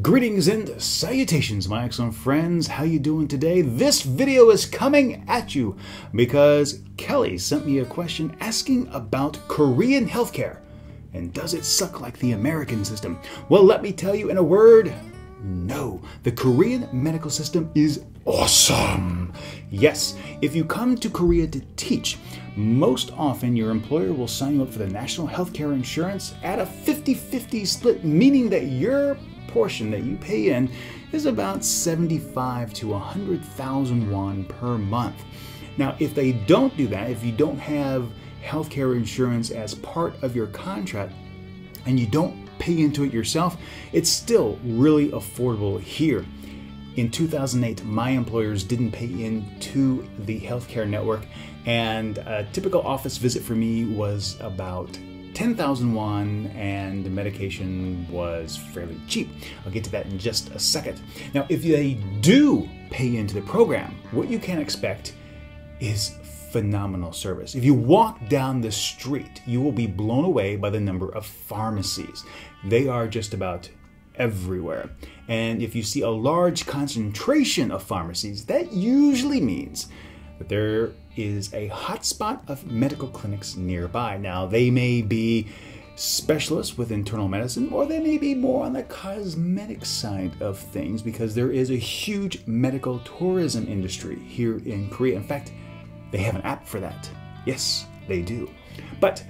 Greetings and salutations, my excellent friends. How you doing today? This video is coming at you because Kelly sent me a question asking about Korean healthcare. And does it suck like the American system? Well, let me tell you in a word, no. The Korean medical system is awesome. Yes, if you come to Korea to teach, most often your employer will sign you up for the national healthcare insurance at a 50-50 split, meaning that your portion that you pay in is about 75 to 100,000 won per month. Now, if they don't do that, if you don't have healthcare insurance as part of your contract and you don't pay into it yourself, it's still really affordable here. In 2008, my employers didn't pay into the healthcare network, and a typical office visit for me was about 10,000 won, and the medication was fairly cheap. I'll get to that in just a second. Now, if they do pay into the program, what you can expect is phenomenal service. If you walk down the street, you will be blown away by the number of pharmacies. They are just about everywhere. And if you see a large concentration of pharmacies, that usually means that there is a hotspot of medical clinics nearby. Now, they may be specialists with internal medicine, or they may be more on the cosmetic side of things, because there is a huge medical tourism industry here in Korea. In fact, they have an app for that. Yes, they do. But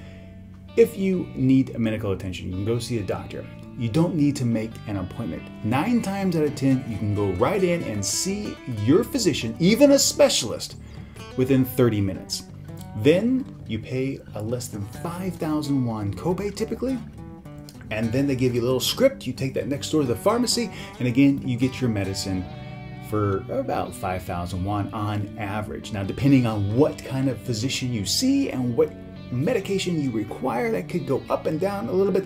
if you need medical attention, you can go see a doctor. You don't need to make an appointment. 9 times out of 10, you can go right in and see your physician, even a specialist, within 30 minutes. Then you pay a less than 5,000 won copay typically, and then they give you a little script. You take that next door to the pharmacy, and again, you get your medicine for about 5,000 won on average. Now, depending on what kind of physician you see and what medication you require, that could go up and down a little bit,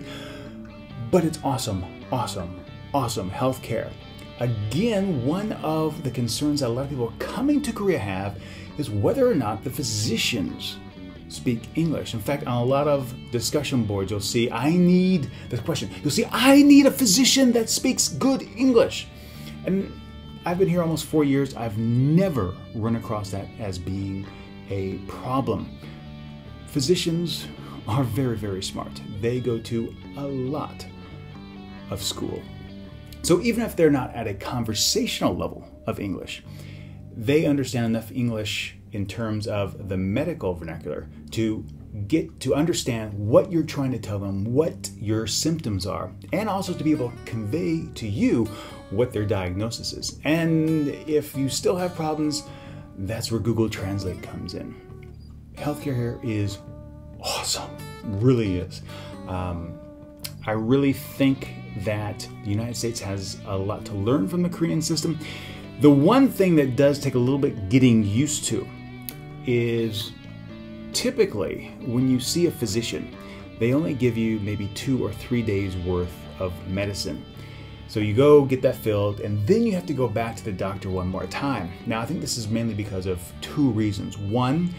but it's awesome, awesome, awesome healthcare. Again, one of the concerns that a lot of people coming to Korea have is whether or not the physicians speak English. In fact, on a lot of discussion boards, you'll see, I need a physician that speaks good English. And I've been here almost 4 years. I've never run across that as being a problem. Physicians are very, very smart. They go to a lot of school. So even if they're not at a conversational level of English, they understand enough English in terms of the medical vernacular to get to understand what you're trying to tell them, what your symptoms are, and also to be able to convey to you what their diagnosis is. And if you still have problems, that's where Google Translate comes in. Healthcare here is awesome, really is. I really think that the United States has a lot to learn from the Korean system. The one thing that does take a little bit getting used to is typically when you see a physician, they only give you maybe 2 or 3 days worth of medicine. So you go get that filled, and then you have to go back to the doctor one more time. Now, I think this is mainly because of 2 reasons. One,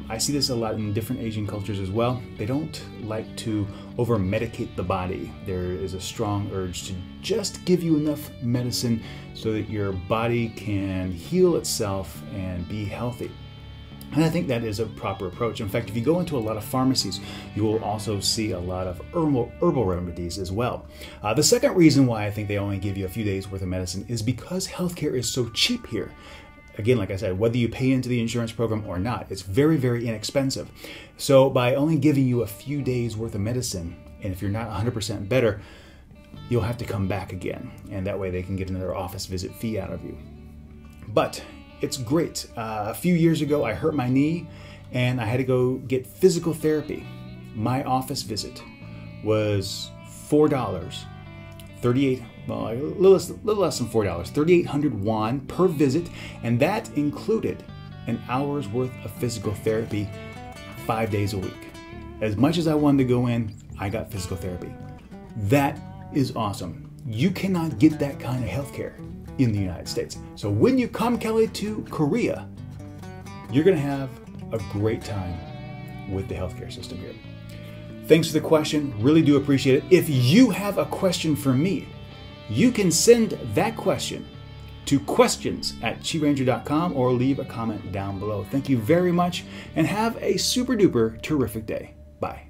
I see this a lot in different Asian cultures as well. They don't like to over-medicate the body. There is a strong urge to just give you enough medicine so that your body can heal itself and be healthy. And I think that is a proper approach. In fact, if you go into a lot of pharmacies, you will also see a lot of herbal remedies as well. The second reason why I think they only give you a few days worth of medicine is because healthcare is so cheap here. Again, like I said, whether you pay into the insurance program or not, it's very, very inexpensive. So by only giving you a few days worth of medicine, and if you're not 100% better, you'll have to come back again. And that way they can get another office visit fee out of you. But it's great. A few years ago, I hurt my knee and I had to go get physical therapy. My office visit was $4. Well, a little less than $4, 3,800 won per visit, and that included an hour's worth of physical therapy 5 days a week. As much as I wanted to go in, I got physical therapy. That is awesome. You cannot get that kind of healthcare in the United States. So when you come, Kelly, to Korea, you're gonna have a great time with the healthcare system here. Thanks for the question, really do appreciate it. If you have a question for me, you can send that question to questions@chiranger.com or leave a comment down below. Thank you very much and have a super duper terrific day. Bye.